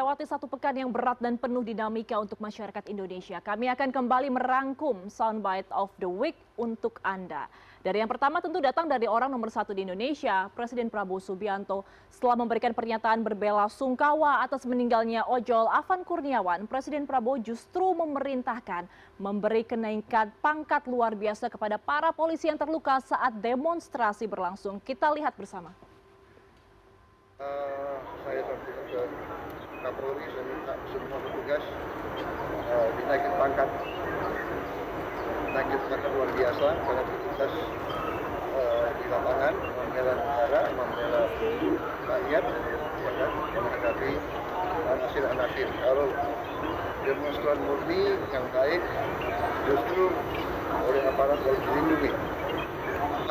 Lewati satu pekan yang berat dan penuh dinamika untuk masyarakat Indonesia, kami akan kembali merangkum soundbite of the week untuk Anda. Dari yang pertama tentu datang dari orang nomor satu di Indonesia, Presiden Prabowo Subianto. Setelah memberikan pernyataan berbela sungkawa atas meninggalnya ojol Afan Kurniawan, Presiden Prabowo justru memerintahkan memberi kenaikan pangkat luar biasa kepada para polisi yang terluka saat demonstrasi berlangsung. Kita lihat bersama. Saya sampaikan ke Kapolri, saya minta semua petugas dinaikin pangkat luar biasa karena petugas di lapangan membela negara, membela rakyat, menghadapi anasir-anasir. Kalau demonstran murni yang baik justru oleh aparat harus dilindungi.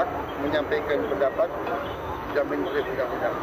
Hak menyampaikan pendapat dijamin oleh undang-undang.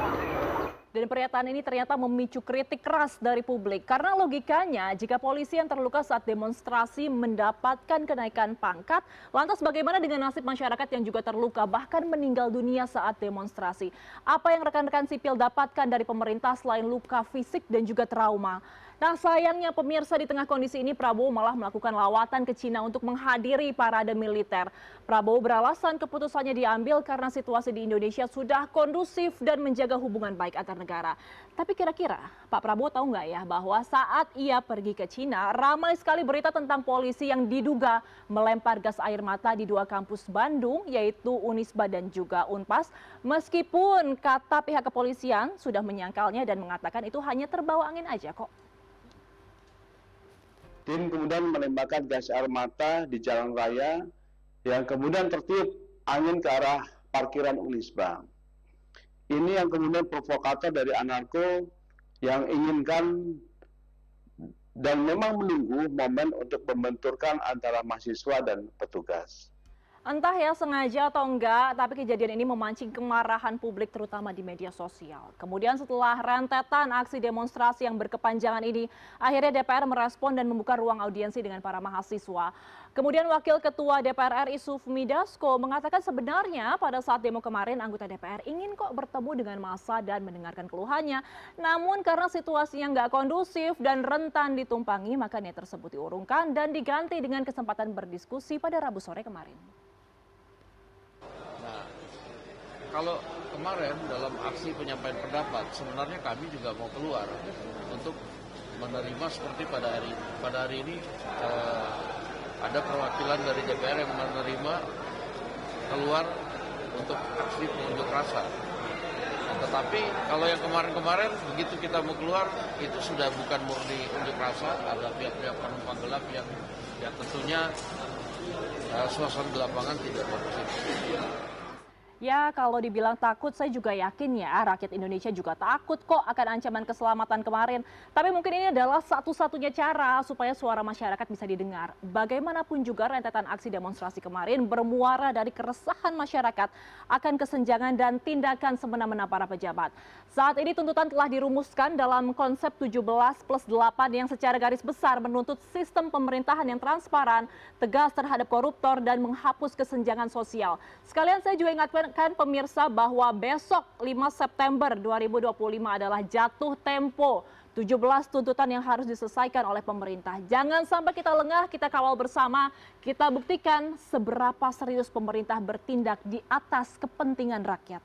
Dan pernyataan ini ternyata memicu kritik keras dari publik. Karena logikanya jika polisi yang terluka saat demonstrasi mendapatkan kenaikan pangkat, lantas bagaimana dengan nasib masyarakat yang juga terluka bahkan meninggal dunia saat demonstrasi? Apa yang rekan-rekan sipil dapatkan dari pemerintah selain luka fisik dan juga trauma? Nah, sayangnya pemirsa, di tengah kondisi ini Prabowo malah melakukan lawatan ke Cina untuk menghadiri parade militer. Prabowo beralasan keputusannya diambil karena situasi di Indonesia sudah kondusif dan menjaga hubungan baik antar negara. Tapi kira-kira Pak Prabowo tahu nggak ya bahwa saat ia pergi ke Cina, ramai sekali berita tentang polisi yang diduga melempar gas air mata di dua kampus Bandung, yaitu Unisba dan juga Unpas. Meskipun kata pihak kepolisian sudah menyangkalnya dan mengatakan itu hanya terbawa angin aja kok. Tim kemudian menembakkan gas air mata di jalan raya yang kemudian tertiup angin ke arah parkiran Unisba. Ini yang kemudian provokator dari anarko yang inginkan dan memang menunggu momen untuk membenturkan antara mahasiswa dan petugas. Entah ya sengaja atau enggak, tapi kejadian ini memancing kemarahan publik terutama di media sosial. Kemudian setelah rentetan aksi demonstrasi yang berkepanjangan ini, akhirnya DPR merespon dan membuka ruang audiensi dengan para mahasiswa. Kemudian Wakil Ketua DPR RI Sufmi Dasko mengatakan sebenarnya pada saat demo kemarin anggota DPR ingin kok bertemu dengan massa dan mendengarkan keluhannya. Namun karena situasinya nggak kondusif dan rentan ditumpangi, maka niat tersebut diurungkan dan diganti dengan kesempatan berdiskusi pada Rabu sore kemarin. Nah, kalau kemarin dalam aksi penyampaian pendapat, sebenarnya kami juga mau keluar untuk menerima seperti pada hari ini. Pada hari ini ada perwakilan dari DPR yang menerima keluar untuk aksi pengunjuk rasa. Tetapi kalau yang kemarin-kemarin begitu kita mau keluar, itu sudah bukan murni unjuk rasa, ada pihak-pihak penumpang gelap yang tentunya suasana di lapangan tidak kondusif. Ya, kalau dibilang takut, saya juga yakin ya rakyat Indonesia juga takut kok akan ancaman keselamatan kemarin. Tapi mungkin ini adalah satu-satunya cara supaya suara masyarakat bisa didengar. Bagaimanapun juga rentetan aksi demonstrasi kemarin bermuara dari keresahan masyarakat akan kesenjangan dan tindakan semena-mena para pejabat. Saat ini tuntutan telah dirumuskan dalam konsep 17+8 yang secara garis besar menuntut sistem pemerintahan yang transparan, tegas terhadap koruptor dan menghapus kesenjangan sosial. Sekalian saya juga ingatkan pemirsa bahwa besok 5 September 2025 adalah jatuh tempo 17 tuntutan yang harus diselesaikan oleh pemerintah. Jangan sampai kita lengah, kita kawal bersama, kita buktikan seberapa serius pemerintah bertindak di atas kepentingan rakyat.